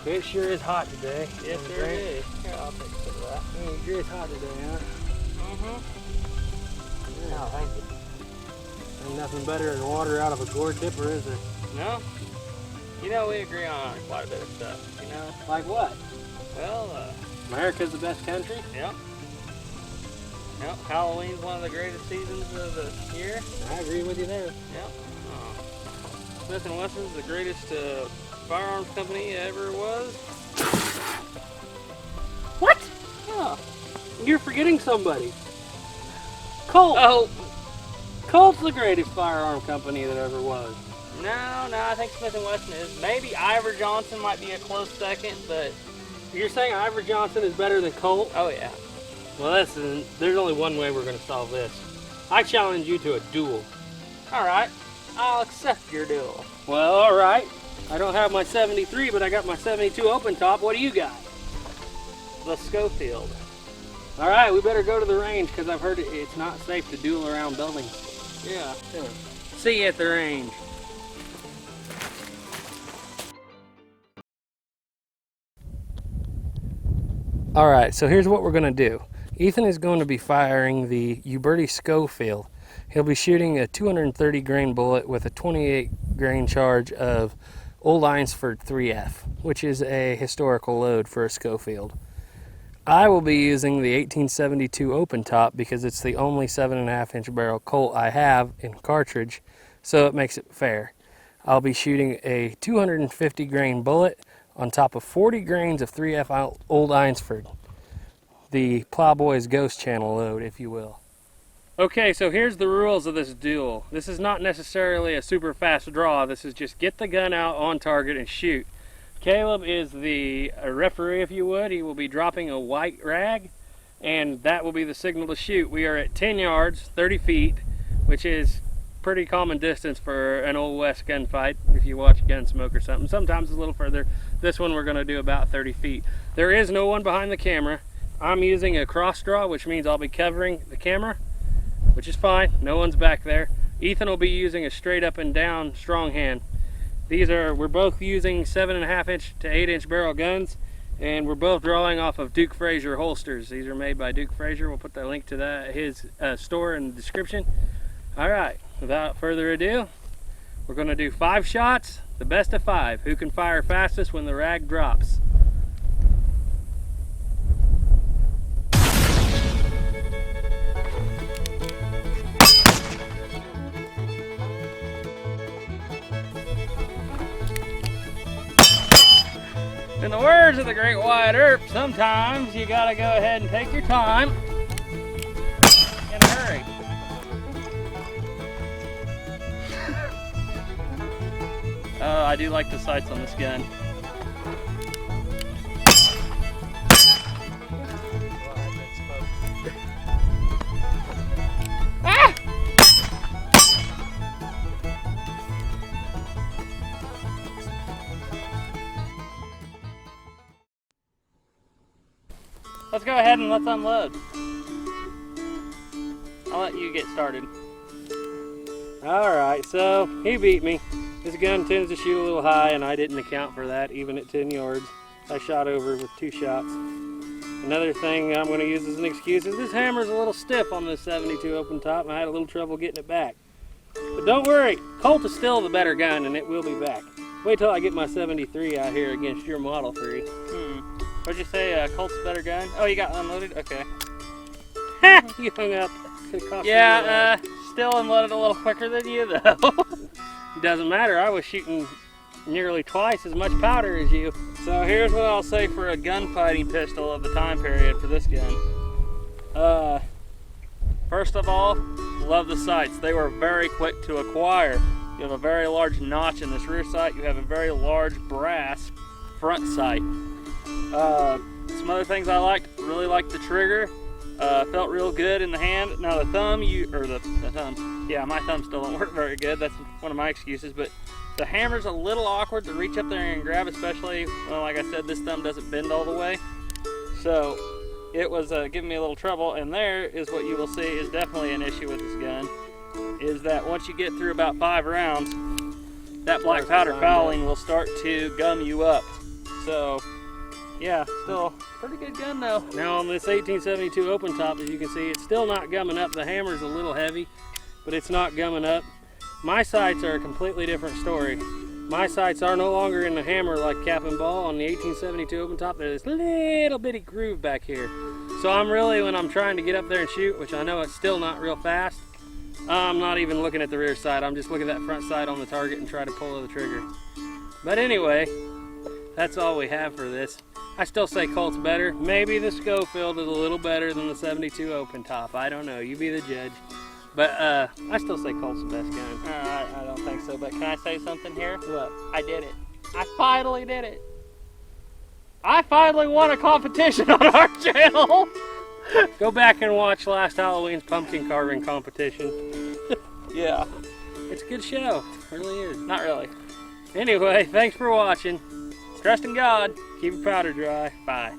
It sure is hot today. Yes, sir it is. Here, I'll take some of that. It sure is hot today, huh? Yeah. Oh, thank you. Ain't nothing better than water out of a gourd dipper, is there? No? You know, we agree on quite a bit of stuff, you know? Like what? Well, America's the best country? Yep. Yep, Halloween's one of the greatest seasons of the year. I agree with you there. Yep. Smith & Wesson's the greatest firearms company ever was. What? Yeah. You're forgetting somebody. Colt. Oh. Colt's the greatest firearm company that ever was. No, I think Smith & Wesson is. Maybe Ivor Johnson might be a close second, but... You're saying Ivor Johnson is better than Colt? Oh, yeah. Well, there's only one way we're going to solve this. I challenge you to a duel. All right. I'll accept your duel. Well, all right. I don't have my 73, but I got my 72 open top. What do you got? The Schofield. All right, we better go to the range because I've heard it's not safe to duel around buildings. Yeah. See you at the range. All right, so here's what we're going to do. Ethan is going to be firing the Uberti Schofield. He'll be shooting a 230 grain bullet with a 28 grain charge of Old Einsford 3F, which is a historical load for a Schofield. I will be using the 1872 open top because it's the only 7.5 inch barrel Colt I have in cartridge, so it makes it fair. I'll be shooting a 250 grain bullet on top of 40 grains of 3F Old Einsford. The Plowboy's Ghost Channel load, if you will. Okay, so here's the rules of this duel. This is not necessarily a super fast draw. This is just get the gun out on target and shoot. Caleb is the referee, if you would. He will be dropping a white rag, and that will be the signal to shoot. We are at 10 yards, 30 feet, which is pretty common distance for an Old West gunfight if you watch Gunsmoke or something. Sometimes it's a little further. This one we're going to do about 30 feet. There is no one behind the camera. I'm using a cross draw, which means I'll be covering the camera, which is fine. No one's back there. Ethan will be using a straight up and down strong hand. We're both using 7.5 inch to 8 inch barrel guns, and we're both drawing off of Duke Frazier holsters. These are made by Duke Frazier. We'll put the link to his store in the description. All right, without further ado, we're going to do 5 shots, the best of 5. Who can fire fastest when the rag drops? In the words of the great Wyatt Earp, sometimes you gotta go ahead and take your time in a hurry. Oh, I do like the sights on this gun. Ah! Let's go ahead and let's unload. I'll let you get started. Alright, so he beat me. This gun tends to shoot a little high, and I didn't account for that even at 10 yards. I shot over with 2 shots. Another thing I'm going to use as an excuse is this hammer's a little stiff on this 72 open top, and I had a little trouble getting it back. But don't worry, Colt is still the better gun, and it will be back. Wait till I get my 73 out here against your Model 3. What'd you say, Colt's a better gun? Oh, you got unloaded? Okay. You hung up. Yeah, still unloaded a little quicker than you, though. Doesn't matter, I was shooting nearly twice as much powder as you. So here's what I'll say for a gunfighting pistol of the time period for this gun. First of all, love the sights. They were very quick to acquire. You have a very large notch in this rear sight. You have a very large brass front sight. Some other things I liked, really liked the trigger. Felt real good in the hand. Now the thumb, yeah, my thumb still don't work very good. That's one of my excuses, but the hammer's a little awkward to reach up there and grab, especially, well, like I said, this thumb doesn't bend all the way. So it was giving me a little trouble, and there is what you will see is definitely an issue with this gun, is that once you get through about 5 rounds, that black powder fouling will start to gum you up. So, yeah, still pretty good gun though. Now on this 1872 open top, as you can see, it's still not gumming up. The hammer's a little heavy, but it's not gumming up. My sights are a completely different story. My sights are no longer in the hammer like cap and ball. On the 1872 open top, there's this little bitty groove back here. So I'm really, when I'm trying to get up there and shoot, which I know it's still not real fast, I'm not even looking at the rear sight. I'm just looking at that front sight on the target and try to pull the trigger. But anyway, that's all we have for this. I still say Colt's better. Maybe the Schofield is a little better than the 72 open top. I don't know. You be the judge. But I still say Colt's the best gun. I don't think so, but can I say something here? What? I did it. I finally did it. I finally won a competition on our channel. Go back and watch last Halloween's pumpkin carving competition. Yeah. It's a good show. It really is. Not really. Anyway, thanks for watching. Trust in God. Keep your powder dry. Bye.